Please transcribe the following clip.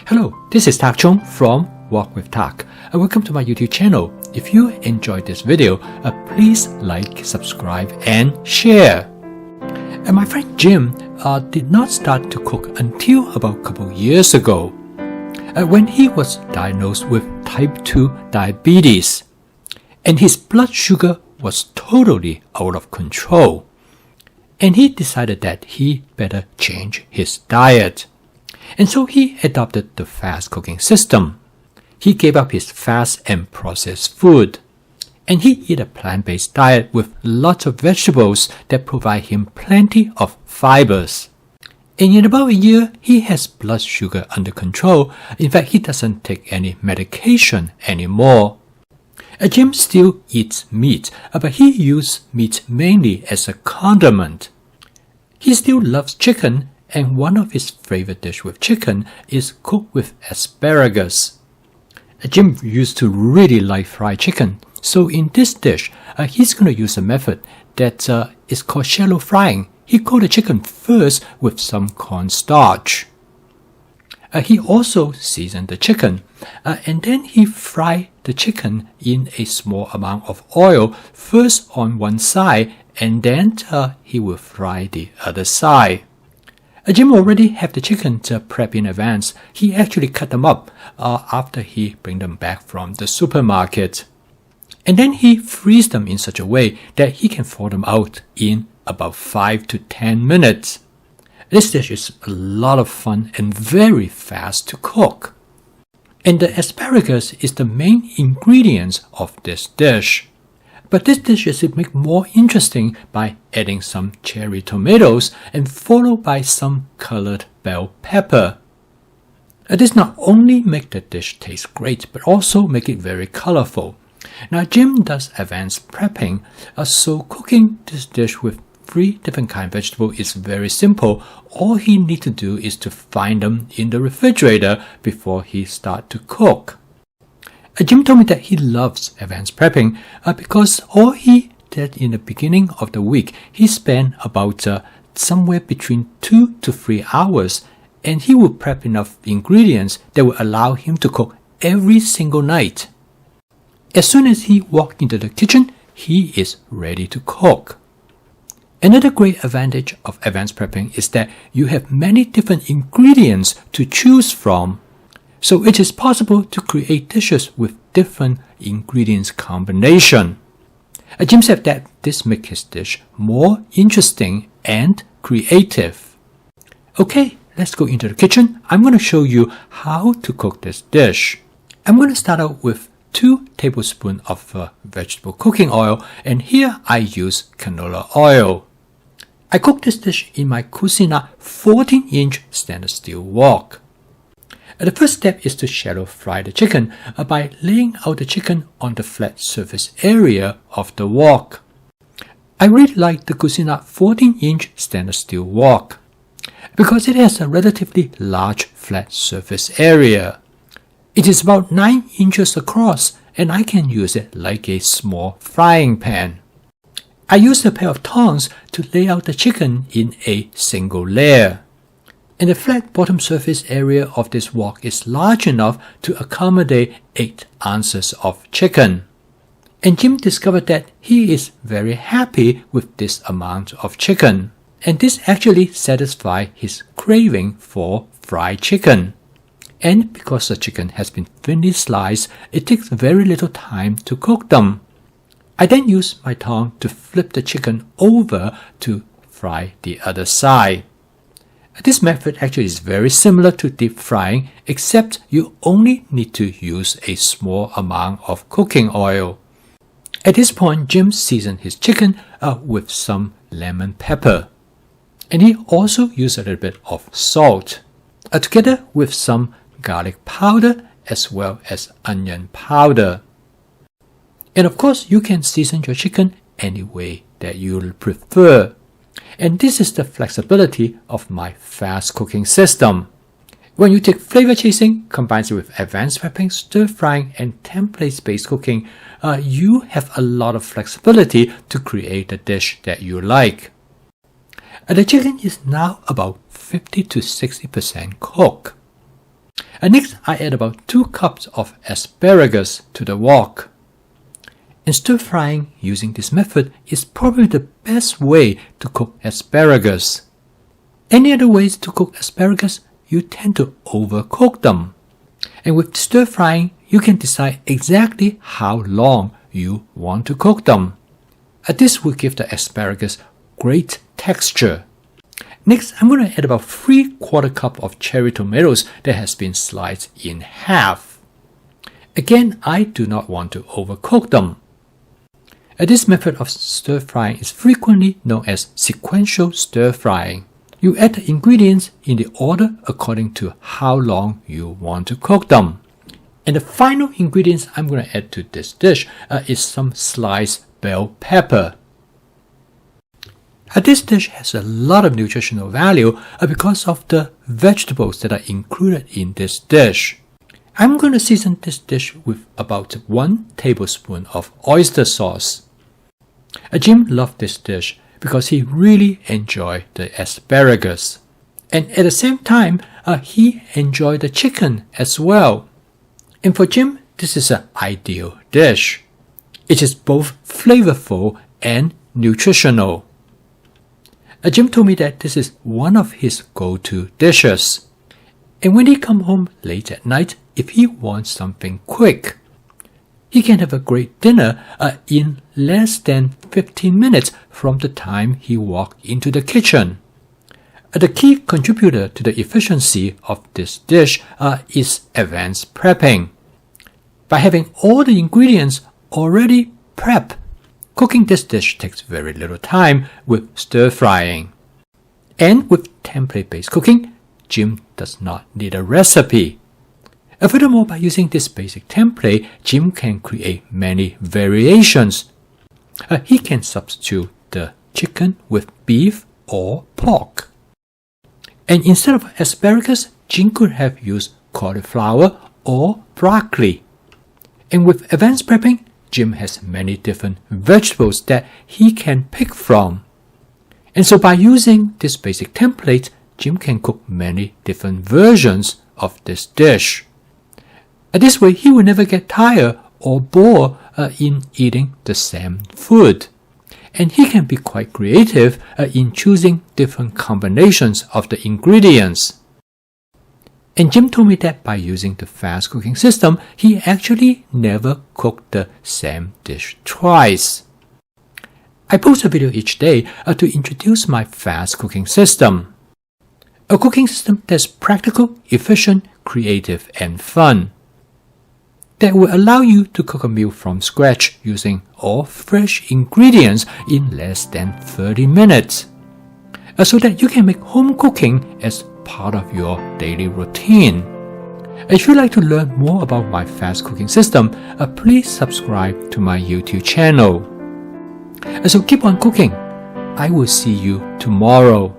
Hello, this is Tak Chung from Walk with Tak, and welcome to my YouTube channel. If you enjoyed this video, please like, subscribe, and share. And my friend Jim did not start to cook until about a couple years ago, when he was diagnosed with type 2 diabetes, and his blood sugar was totally out of control. And he decided that he better change his diet. And so he adopted the fast cooking system. He gave up his fast and processed food. And he eat a plant-based diet with lots of vegetables that provide him plenty of fibers. And in about a year, he has blood sugar under control. In fact, he doesn't take any medication anymore. Jim still eats meat, but he uses meat mainly as a condiment. He still loves chicken, and one of his favorite dishes with chicken is cooked with asparagus. Jim used to really like fried chicken, so in this dish, he's going to use a method that is called shallow frying. He cooked the chicken first with some cornstarch. He also seasoned the chicken, and then he fried the chicken in a small amount of oil, first on one side, and then he will fry the other side. Jim already have the chicken prep in advance. He actually cut them up after he bring them back from the supermarket. And then he freeze them in such a way that he can thaw them out in about 5 to 10 minutes. This dish is a lot of fun and very fast to cook. And the asparagus is the main ingredient of this dish. But this dish is made more interesting by adding some cherry tomatoes and followed by some colored bell pepper. This not only make the dish taste great, but also make it very colorful. Now Jim does advanced prepping, so cooking this dish with 3 different kind of vegetables is very simple. All he needs to do is to find them in the refrigerator before he starts to cook. Jim told me that he loves advanced prepping because all he did in the beginning of the week, he spent about somewhere between 2 to 3 hours, and he would prep enough ingredients that would allow him to cook every single night. As soon as he walked into the kitchen, he is ready to cook. Another great advantage of advanced prepping is that you have many different ingredients to choose from. So it is possible to create dishes with different ingredients combination. Jim said that this makes his dish more interesting and creative. Okay, let's go into the kitchen. I'm going to show you how to cook this dish. I'm going to start out with 2 tablespoons of vegetable cooking oil, and here I use canola oil. I cook this dish in my Cucina 14-inch stainless steel wok. The first step is to shallow fry the chicken by laying out the chicken on the flat surface area of the wok. I really like the Cucina 14-inch stainless steel wok because it has a relatively large flat surface area. It is about 9 inches across, and I can use it like a small frying pan. I use a pair of tongs to lay out the chicken in a single layer. And the flat bottom surface area of this wok is large enough to accommodate 8 ounces of chicken. And Jim discovered that he is very happy with this amount of chicken. And this actually satisfies his craving for fried chicken. And because the chicken has been thinly sliced, it takes very little time to cook them. I then use my tongue to flip the chicken over to fry the other side. This method actually is very similar to deep frying, except you only need to use a small amount of cooking oil. At this point, Jim seasoned his chicken with some lemon pepper. And he also used a little bit of salt, together with some garlic powder as well as onion powder. And of course, you can season your chicken any way that you prefer. And this is the flexibility of my fast cooking system. When you take flavor chasing, combine it with advanced prepping, stir frying, and template-based cooking, you have a lot of flexibility to create the dish that you like. The chicken is now about 50 to 60% cooked. Next, I add about 2 cups of asparagus to the wok. And stir frying using this method is probably the best way to cook asparagus. Any other ways to cook asparagus, you tend to overcook them. And with stir frying, you can decide exactly how long you want to cook them. This will give the asparagus great texture. Next, I'm going to add about 3/4 cup of cherry tomatoes that has been sliced in half. Again, I do not want to overcook them. This method of stir frying is frequently known as sequential stir frying. You add the ingredients in the order according to how long you want to cook them. And the final ingredients I'm going to add to this dish is some sliced bell pepper. This dish has a lot of nutritional value because of the vegetables that are included in this dish. I'm going to season this dish with about 1 tablespoon of oyster sauce. Jim loved this dish because he really enjoyed the asparagus. And at the same time, he enjoyed the chicken as well. And for Jim, this is an ideal dish. It is both flavorful and nutritional. Jim told me that this is one of his go-to dishes. And when he comes home late at night, if he wants something quick, he can have a great dinner in less than 15 minutes from the time he walks into the kitchen. The key contributor to the efficiency of this dish is advanced prepping. By having all the ingredients already prepped, cooking this dish takes very little time with stir frying. And with template-based cooking, Jim does not need a recipe. Furthermore, by using this basic template, Jim can create many variations. He can substitute the chicken with beef or pork. And instead of asparagus, Jim could have used cauliflower or broccoli. And with advanced prepping, Jim has many different vegetables that he can pick from. And so by using this basic template, Jim can cook many different versions of this dish. This way, he will never get tired or bored in eating the same food. And he can be quite creative in choosing different combinations of the ingredients. And Jim told me that by using the fast cooking system, he actually never cooked the same dish twice. I post a video each day to introduce my fast cooking system. A cooking system that's practical, efficient, creative, and fun. That will allow you to cook a meal from scratch using all fresh ingredients in less than 30 minutes. So that you can make home cooking as part of your daily routine. If you'd like to learn more about my fast cooking system, please subscribe to my YouTube channel. So keep on cooking. I will see you tomorrow.